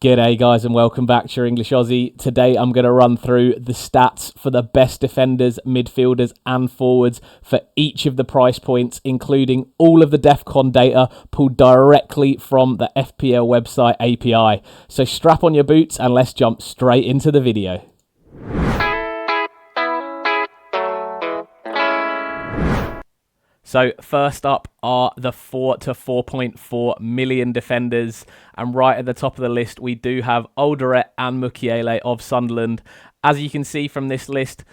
G'day guys and welcome back to your English Aussie. Today I'm going to run through the stats for the best defenders, midfielders and forwards for each of the price points, including all of the DEFCON data pulled directly from the FPL website API. So strap on your boots and let's jump straight into the video. So first up are the 4 to 4.4 million defenders, and right at the top of the list we do have Alderete and Mukiele of Sunderland. As you can see from this list,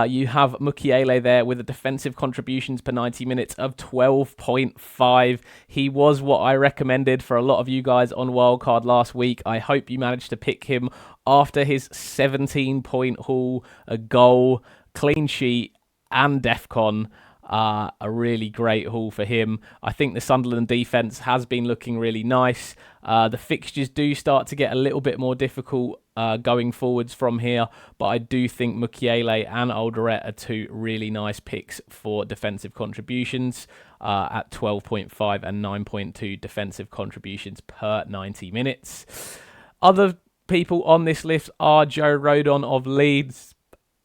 you have Mukiele there with a defensive contributions per 90 minutes of 12.5. He was what I recommended for a lot of you guys on Wildcard last week. I hope you managed to pick him after his 17-point haul, a goal, clean sheet and DEFCON. A really great haul for him. I think the Sunderland defence has been looking really nice. The fixtures do start to get a little bit more difficult going forwards from here, but I do think Mukiele and Alderete are two really nice picks for defensive contributions at 12.5 and 9.2 defensive contributions per 90 minutes. Other people on this list are Joe Rodon of Leeds.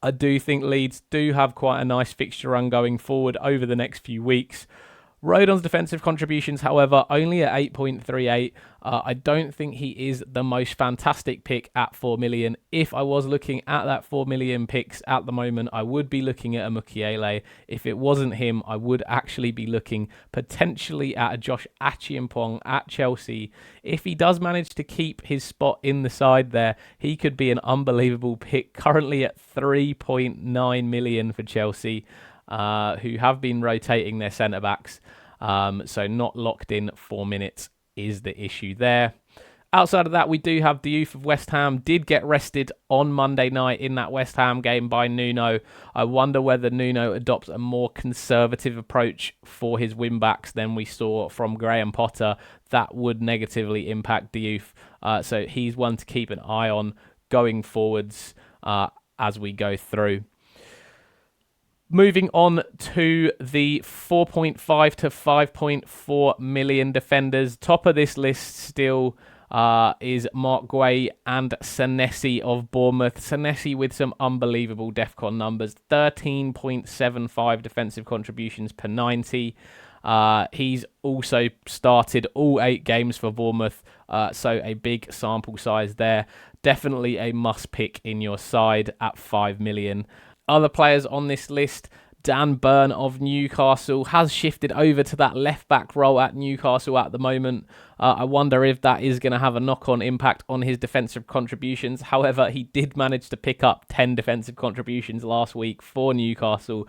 I do think Leeds do have quite a nice fixture run going forward over the next few weeks. Rodon's defensive contributions, however, only at 8.38. I don't think he is the most fantastic pick at 4 million. If I was looking at that 4 million picks at the moment, I would be looking at a Mukiele. If it wasn't him, I would actually be looking potentially at a Josh Achiampong at Chelsea. If he does manage to keep his spot in the side there, he could be an unbelievable pick, currently at 3.9 million for Chelsea. Who have been rotating their centre-backs, so not locked in 4 minutes is the issue there. Outside of that, we do have Diouf of West Ham, did get rested on Monday night in that West Ham game by Nuno. I wonder whether Nuno adopts a more conservative approach for his win-backs than we saw from Graham Potter. That would negatively impact Diouf, so he's one to keep an eye on going forwards as we go through. Moving on to the 4.5 to 5.4 million defenders. Top of this list still is Mark Guay and Senesi of Bournemouth. Senesi with some unbelievable DEFCON numbers. 13.75 defensive contributions per 90. He's also started all 8 games for Bournemouth, so a big sample size there. Definitely a must pick in your side at 5 million. Other players on this list, Dan Burn of Newcastle has shifted over to that left-back role at Newcastle at the moment. I wonder if that is going to have a knock-on impact on his defensive contributions. However, he did manage to pick up 10 defensive contributions last week for Newcastle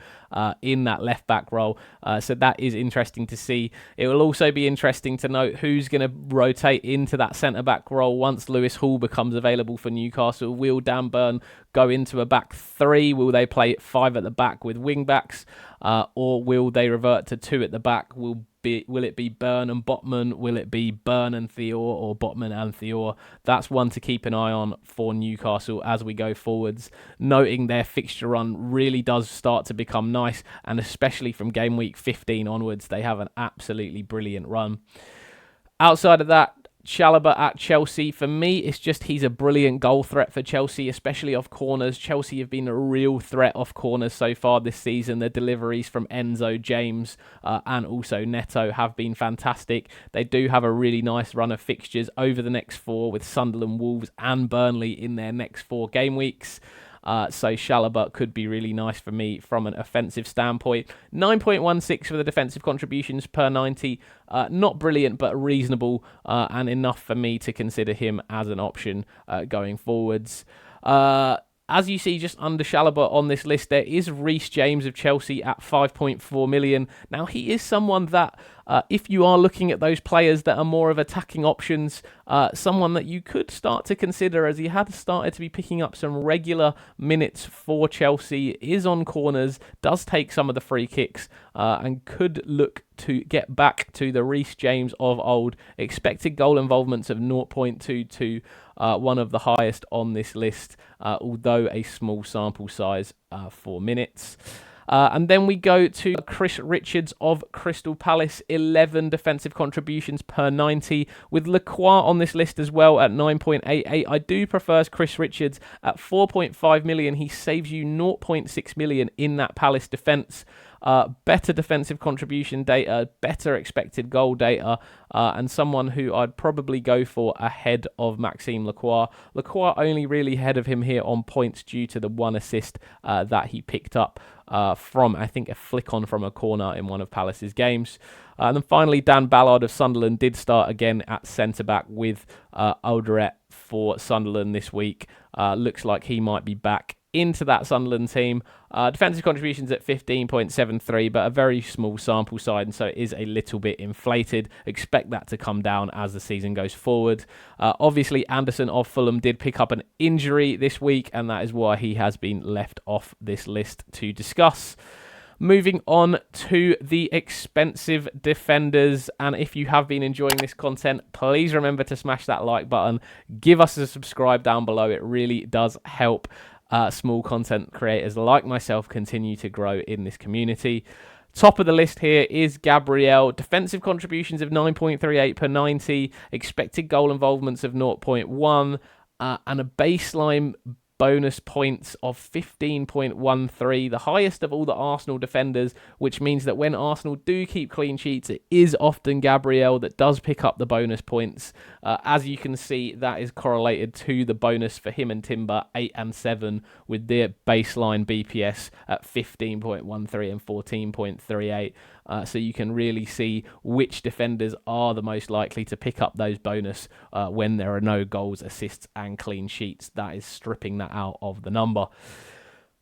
in that left-back role. So that is interesting to see. It will also be interesting to note who's going to rotate into that centre-back role once Lewis Hall becomes available for Newcastle. Will Dan Burn go into a back 3? Will they play 5 at the back with wing-backs? Or will they revert to 2 at the back? Will it be Burn and Botman? Will it be Burn and Thior or Botman and Thior? That's one to keep an eye on for Newcastle as we go forwards, noting their fixture run really does start to become nice, and especially from game week 15 onwards, they have an absolutely brilliant run. Outside of that, Chalobah at Chelsea. For me, it's just he's a brilliant goal threat for Chelsea, especially off corners. Chelsea have been a real threat off corners so far this season. The deliveries from Enzo, James, and also Neto have been fantastic. They do have a really nice run of fixtures over the next 4 with Sunderland, Wolves and Burnley in their next 4 game weeks. So Chalobah could be really nice for me from an offensive standpoint. 9.16 for the defensive contributions per 90. Not brilliant, but reasonable and enough for me to consider him as an option going forwards. As you see just under Chalobah on this list, there is Reece James of Chelsea at 5.4 million. Now, he is someone that, if you are looking at those players that are more of attacking options, someone that you could start to consider, as he had started to be picking up some regular minutes for Chelsea, is on corners, does take some of the free kicks, and could look to get back to the Reece James of old. Expected goal involvements of 0.22, one of the highest on this list, although a small sample size for minutes. And then we go to Chris Richards of Crystal Palace, 11 defensive contributions per 90, with Lacroix on this list as well at 9.88. I do prefer Chris Richards at 4.5 million. He saves you 0.6 million in that Palace defence. Better defensive contribution data, better expected goal data, and someone who I'd probably go for ahead of Maxime Lacroix. Lacroix only really ahead of him here on points due to the one assist that he picked up from, I think, a flick on from a corner in one of Palace's games. And then finally, Dan Ballard of Sunderland did start again at centre-back with Alderet for Sunderland this week. Looks like he might be back into that Sunderland team. Defensive contributions at 15.73, but a very small sample size, and so it is a little bit inflated. Expect that to come down as the season goes forward. Obviously, Anderson of Fulham did pick up an injury this week, and that is why he has been left off this list to discuss. Moving on to the expensive defenders, and if you have been enjoying this content, please remember to smash that like button. Give us a subscribe down below. It really does help small content creators like myself continue to grow in this community. Top of the list here is Gabriel. Defensive contributions of 9.38 per 90, expected goal involvements of 0.1, and a baseline bonus points of 15.13, the highest of all the Arsenal defenders, which means that when Arsenal do keep clean sheets, it is often Gabriel that does pick up the bonus points. As you can see, that is correlated to the bonus for him and Timber, 8 and 7, with their baseline BPS at 15.13 and 14.38. So you can really see which defenders are the most likely to pick up those bonus when there are no goals, assists, and clean sheets. That is stripping that out of the number.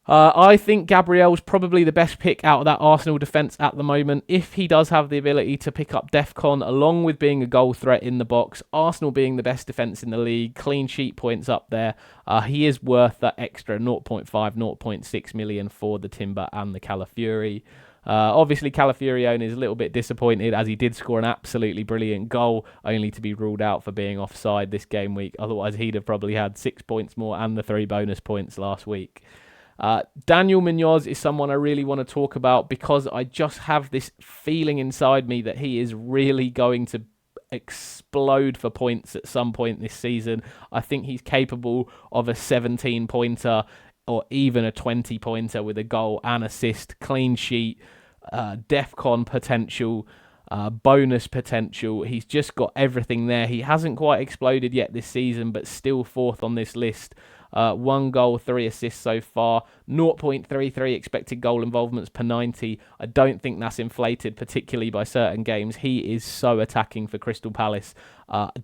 I think Gabriel's probably the best pick out of that Arsenal defence at the moment. If he does have the ability to pick up DEFCON, along with being a goal threat in the box, Arsenal being the best defence in the league, clean sheet points up there, he is worth that extra 0.5, 0.6 million for the Timber and the Calafiori. Obviously, Calafiori is a little bit disappointed as he did score an absolutely brilliant goal, only to be ruled out for being offside this game week. Otherwise, he'd have probably had 6 points more and the 3 bonus points last week. Daniel Munoz is someone I really want to talk about because I just have this feeling inside me that he is really going to explode for points at some point this season. I think he's capable of a 17-pointer or even a 20-pointer with a goal and assist, clean sheet, DEFCON potential, bonus potential. He's just got everything there. He hasn't quite exploded yet this season, but still fourth on this list. 1 goal, 3 assists so far, 0.33 expected goal involvements per 90. I don't think that's inflated, particularly by certain games. He is so attacking for Crystal Palace.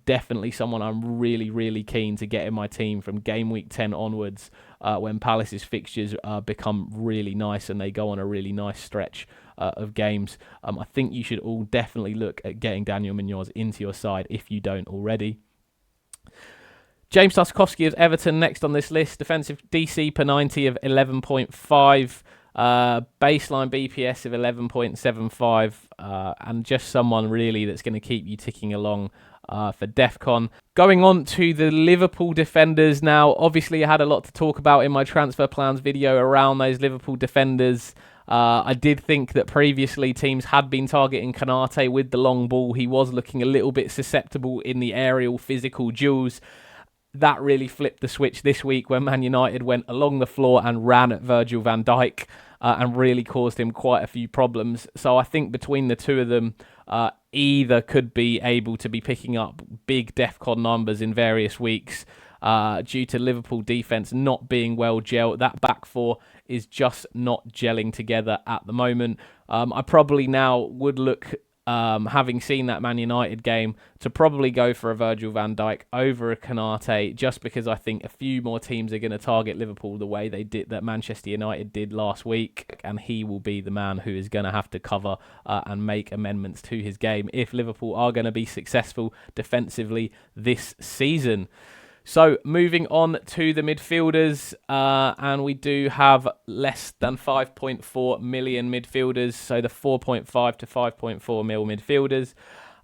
Definitely someone I'm really, really keen to get in my team from game week 10 onwards, when Palace's fixtures become really nice and they go on a really nice stretch of games. I think you should all definitely look at getting Daniel Munoz into your side if you don't already. James Tarkowski of Everton next on this list. Defensive DC per 90 of 11.5. Baseline BPS of 11.75. And just someone really that's going to keep you ticking along for DEFCON. Going on to the Liverpool defenders now. Obviously, I had a lot to talk about in my transfer plans video around those Liverpool defenders. I did think that previously teams had been targeting Konate with the long ball. He was looking a little bit susceptible in the aerial physical duels. That really flipped the switch this week when Man United went along the floor and ran at Virgil van Dijk and really caused him quite a few problems. So I think between the two of them, either could be able to be picking up big DEFCON numbers in various weeks due to Liverpool defence not being well gelled. That back four is just not gelling together at the moment. I probably now would look, having seen that Man United game, to probably go for a Virgil van Dijk over a Konate, just because I think a few more teams are going to target Liverpool the way they did that Manchester United did last week, and he will be the man who is going to have to cover and make amendments to his game if Liverpool are going to be successful defensively this season. So moving on to the midfielders, and we do have less than 5.4 million midfielders, so the 4.5 to 5.4 mil midfielders.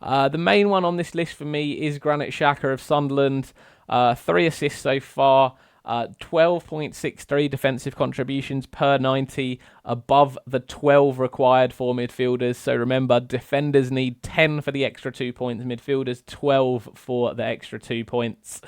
The main one on this list for me is Granit Xhaka of Sunderland. 3 assists so far. 12.63 defensive contributions per 90, above the 12 required for midfielders. So remember, defenders need 10 for the extra 2 points, midfielders 12 for the extra 2 points.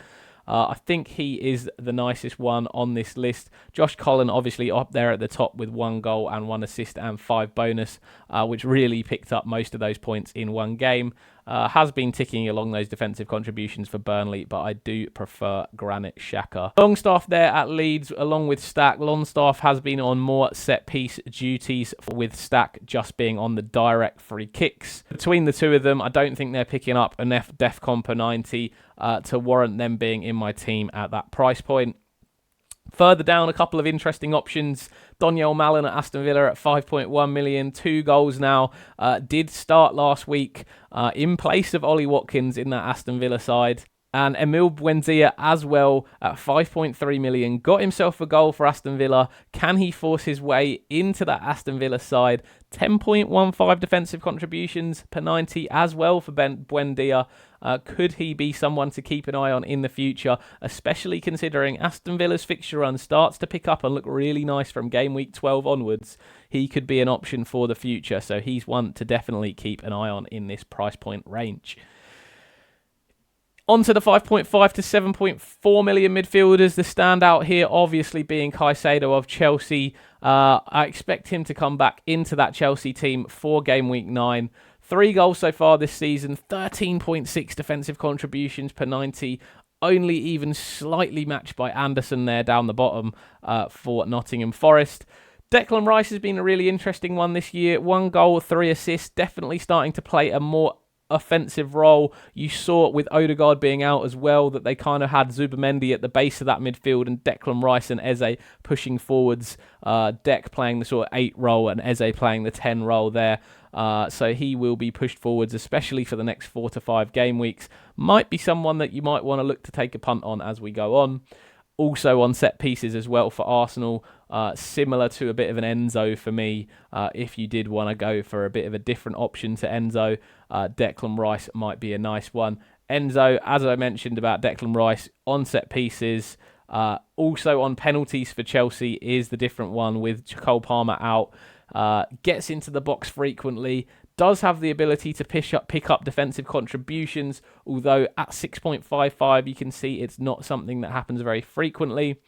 I think he is the nicest one on this list. Josh Cullen obviously up there at the top with 1 goal and 1 assist and 5 bonus, which really picked up most of those points in one game. Has been ticking along those defensive contributions for Burnley, but I do prefer Granit Xhaka. Longstaff there at Leeds, along with Stack. Longstaff has been on more set-piece duties, with Stack just being on the direct free kicks. Between the two of them, I don't think they're picking up enough DEFCON per 90 to warrant them being in my team at that price point. Further down, a couple of interesting options. Donyell Malen at Aston Villa at 5.1 million, 2 goals now. Did start last week in place of Ollie Watkins in that Aston Villa side. And Emil Buendia as well at 5.3 million. Got himself a goal for Aston Villa. Can he force his way into that Aston Villa side? 10.15 defensive contributions per 90 as well for Buendia. Could he be someone to keep an eye on in the future, especially considering Aston Villa's fixture run starts to pick up and look really nice from game week 12 onwards? He could be an option for the future, so he's one to definitely keep an eye on in this price point range. On to the 5.5 to 7.4 million midfielders. The standout here obviously being Caicedo of Chelsea. I expect him to come back into that Chelsea team for game week 9. 3 goals so far this season, 13.6 defensive contributions per 90, only even slightly matched by Anderson there down the bottom for Nottingham Forest. Declan Rice has been a really interesting one this year. 1 goal, 3 assists, definitely starting to play a more offensive role. You saw with Odegaard being out as well that they kind of had Zubimendi at the base of that midfield and Declan Rice and Eze pushing forwards. Dec playing the sort of 8 role and Eze playing the 10 role there. So he will be pushed forwards, especially for the next 4 to 5 game weeks. Might be someone that you might want to look to take a punt on as we go on. Also on set pieces as well for Arsenal, similar to a bit of an Enzo for me. If you did want to go for a bit of a different option to Enzo, Declan Rice might be a nice one. Enzo, as I mentioned about Declan Rice, on set pieces, also on penalties for Chelsea is the different one with Cole Palmer out. Gets into the box frequently, does have the ability to pick up defensive contributions, although at 6.55 you can see it's not something that happens very frequently.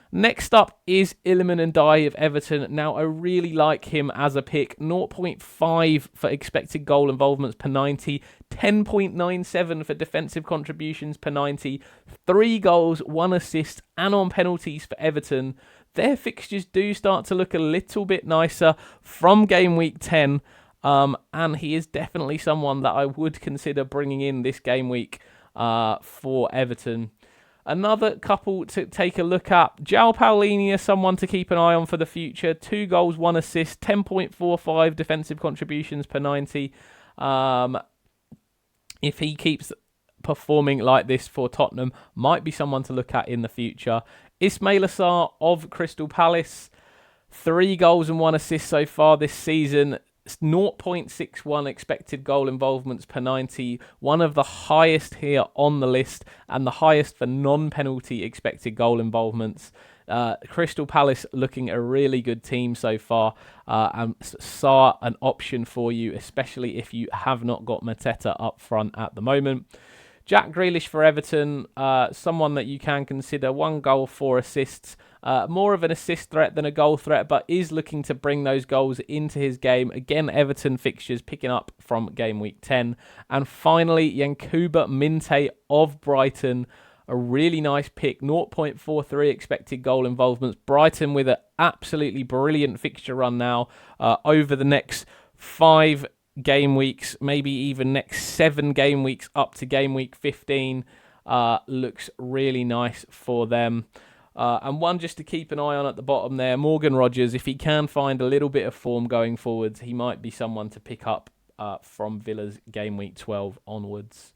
Next up is Iliman Ndiaye of Everton. Now, I really like him as a pick. 0.5 for expected goal involvements per 90, 10.97 for defensive contributions per 90, 3 goals, 1 assist, and on penalties for Everton. Their fixtures do start to look a little bit nicer from game week 10. And he is definitely someone that I would consider bringing in this game week for Everton. Another couple to take a look at. João Paulinho, someone to keep an eye on for the future. 2 goals, 1 assist, 10.45 defensive contributions per 90. If he keeps performing like this for Tottenham, might be someone to look at in the future. Ismail Assar of Crystal Palace. 3 goals and 1 assist so far this season. 0.61 expected goal involvements per 90, one of the highest here on the list and the highest for non-penalty expected goal involvements. Crystal Palace looking a really good team so far, and Sarr an option for you, especially if you have not got Mateta up front at the moment. Jack Grealish for Everton, someone that you can consider. 1 goal, 4 assists. More of an assist threat than a goal threat, but is looking to bring those goals into his game. Again, Everton fixtures picking up from game week 10. And finally, Yankuba Minte of Brighton. A really nice pick. 0.43 expected goal involvements. Brighton with an absolutely brilliant fixture run now over the next 5 game weeks, maybe even next 7 game weeks up to game week 15. Looks really nice for them. And one just to keep an eye on at the bottom there, Morgan Rogers. If he can find a little bit of form going forwards, he might be someone to pick up from Villa's game week 12 onwards.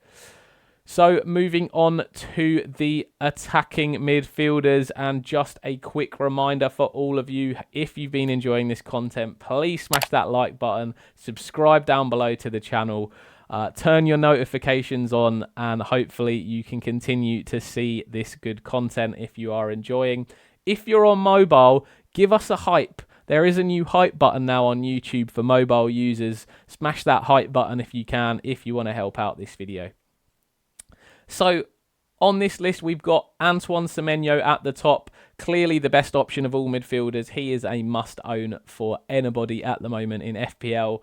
So moving on to the attacking midfielders, and just a quick reminder for all of you, if you've been enjoying this content, please smash that like button, subscribe down below to the channel. turn your notifications on, and hopefully you can continue to see this good content if you are enjoying. If you're on mobile, give us a hype. There is a new hype button now on YouTube for mobile users. Smash that hype button if you can, if you want to help out this video. So on this list, we've got Antoine Semenyo at the top. Clearly the best option of all midfielders. He is a must-own for anybody at the moment in FPL.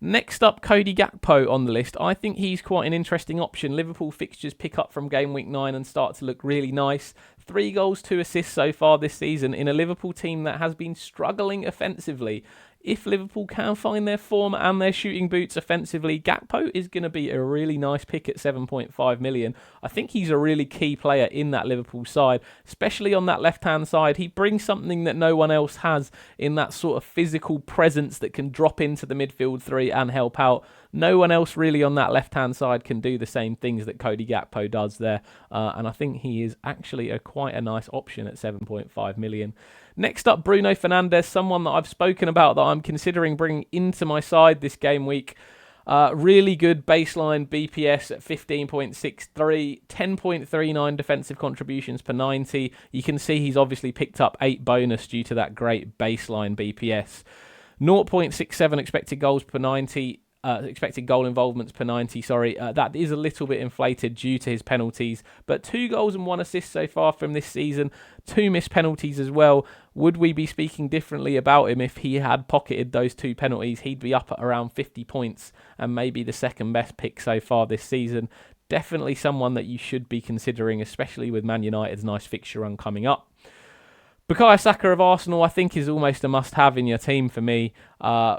Next up, Cody Gakpo on the list. I think he's quite an interesting option. Liverpool fixtures pick up from game week 9 and start to look really nice. 3 goals, 2 assists so far this season in a Liverpool team that has been struggling offensively. If Liverpool can find their form and their shooting boots offensively, Gakpo is going to be a really nice pick at 7.5 million. I think he's a really key player in that Liverpool side, especially on that left-hand side. He brings something that no one else has in that sort of physical presence that can drop into the midfield 3 and help out. No one else really on that left-hand side can do the same things that Cody Gakpo does there. And I think he is actually quite a nice option at 7.5 million. Next up, Bruno Fernandes, someone that I've spoken about that I'm considering bringing into my side this game week. Really good baseline BPS at 15.63, 10.39 defensive contributions per 90. You can see he's obviously picked up 8 bonus due to that great baseline BPS. 0.67 expected goals per 90. Expected goal involvements per 90, that is a little bit inflated due to his penalties, but 2 goals and 1 assist so far from this season, 2 missed penalties as well. Would we be speaking differently about him if he had pocketed those 2 penalties? He'd be up at around 50 points and maybe the second best pick so far this season. Definitely someone that you should be considering, especially with Man United's nice fixture run coming up. Bukayo Saka of Arsenal, I think, is almost a must-have in your team for me.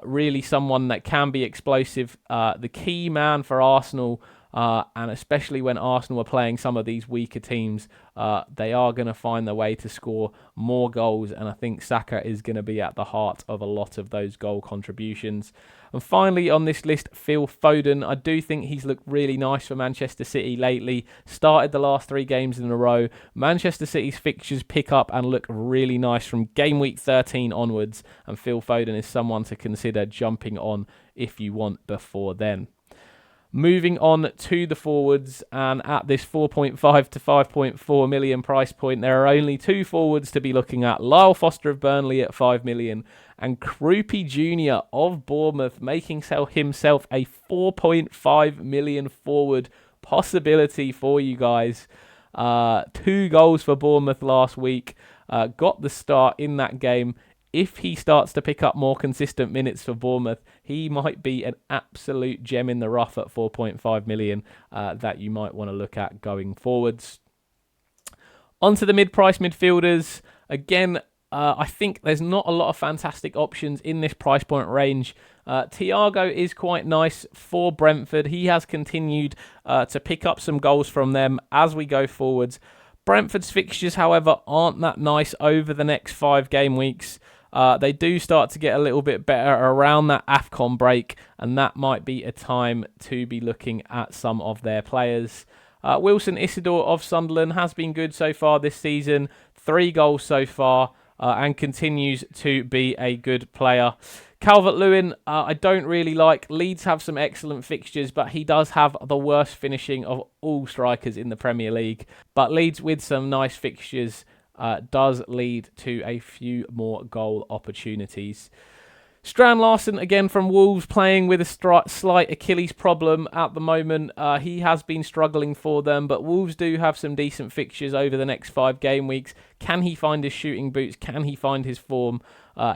Really someone that can be explosive. The key man for Arsenal, and especially when Arsenal are playing some of these weaker teams, they are going to find their way to score more goals, and I think Saka is going to be at the heart of a lot of those goal contributions. And finally on this list, Phil Foden. I do think he's looked really nice for Manchester City lately. Started the last 3 games in a row. Manchester City's fixtures pick up and look really nice from game week 13 onwards, and Phil Foden is someone to consider jumping on if you want before then. Moving on to the forwards, and at this 4.5 to 5.4 million price point, there are only 2 forwards to be looking at. Lyle Foster of Burnley at 5 million, and Krupi Jr. of Bournemouth making himself a 4.5 million forward possibility for you guys. 2 goals for Bournemouth last week, got the start in that game. If he starts to pick up more consistent minutes for Bournemouth, he might be an absolute gem in the rough at 4.5 million that you might want to look at going forwards. Onto the mid-price midfielders. Again, I think there's not a lot of fantastic options in this price point range. Thiago is quite nice for Brentford. He has continued to pick up some goals from them as we go forwards. Brentford's fixtures, however, aren't that nice over the next 5 game weeks. They do start to get a little bit better around that AFCON break, and that might be a time to be looking at some of their players. Wilson Isidore of Sunderland has been good so far this season. 3 goals so far, and continues to be a good player. Calvert-Lewin, I don't really like. Leeds have some excellent fixtures, but he does have the worst finishing of all strikers in the Premier League. But Leeds with some nice fixtures does lead to a few more goal opportunities. Strand Larsen, again from Wolves, playing with a slight Achilles problem at the moment. He has been struggling for them, but Wolves do have some decent fixtures over the next 5 game weeks. Can he find his shooting boots? Can he find his form?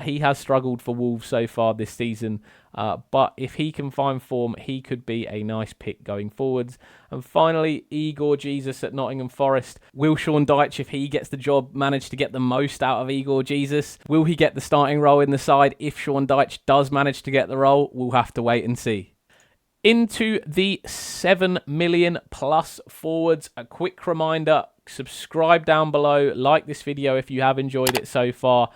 He has struggled for Wolves so far this season, but if he can find form, he could be a nice pick going forwards. And finally, Igor Jesus at Nottingham Forest. Will Sean Dyche, if he gets the job, manage to get the most out of Igor Jesus? Will he get the starting role in the side? If Sean Dyche does manage to get the role, we'll have to wait and see. Into the 7 million plus forwards. A quick reminder, subscribe down below, like this video if you have enjoyed it so far.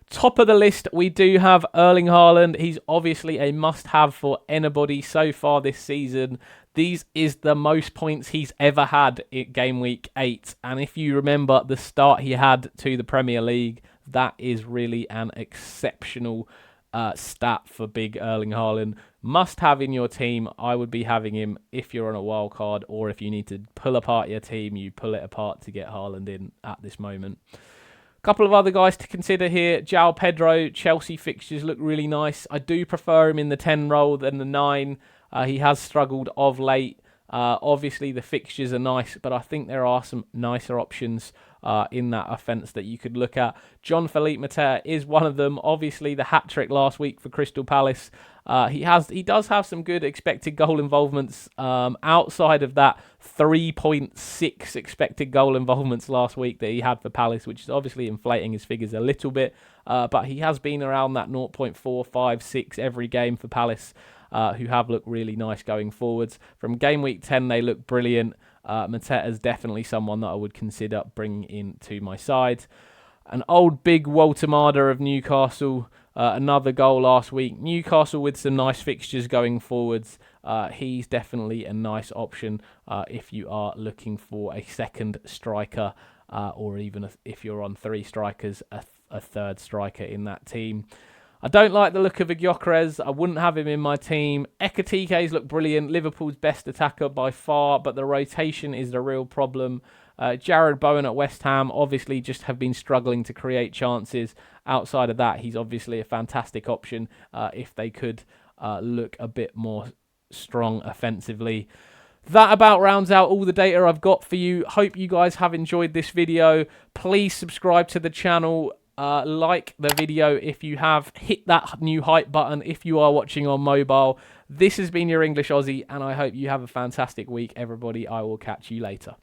Top of the list, we do have Erling Haaland. He's obviously a must-have for anybody so far this season. These is the most points he's ever had in game week 8. And if you remember the start he had to the Premier League, that is really an exceptional stat for big Erling Haaland. Must have in your team. I would be having him if you're on a wild card, or if you need to pull apart your team, you pull it apart to get Haaland in at this moment. Couple of other guys to consider here. João Pedro, Chelsea fixtures look really nice. I do prefer him in the 10 role than the 9. He has struggled of late. Obviously, the fixtures are nice, but I think there are some nicer options in that offence that you could look at. Jean-Philippe Mateta is one of them. Obviously, the hat-trick last week for Crystal Palace. He does have some good expected goal involvements outside of that 3.6 expected goal involvements last week that he had for Palace, which is obviously inflating his figures a little bit. But he has been around that 0.456 every game for Palace, who have looked really nice going forwards. From game week 10, they look brilliant. Mateta is definitely someone that I would consider bringing into my side. An old big Walter Marder of Newcastle, another goal last week. Newcastle with some nice fixtures going forwards. He's definitely a nice option if you are looking for a second striker, or even if you're on 3 strikers, a third striker in that team. I don't like the look of Gyökeres. I wouldn't have him in my team. Ekitike's look brilliant. Liverpool's best attacker by far, but the rotation is the real problem. Jared Bowen at West Ham obviously just have been struggling to create chances. Outside of that, he's obviously a fantastic option if they could look a bit more strong offensively. That about rounds out all the data I've got for you. Hope you guys have enjoyed this video. Please subscribe to the channel. Like the video if you have. Hit that new hype button if you are watching on mobile. This has been your English Aussie, and I hope you have a fantastic week, everybody. I will catch you later.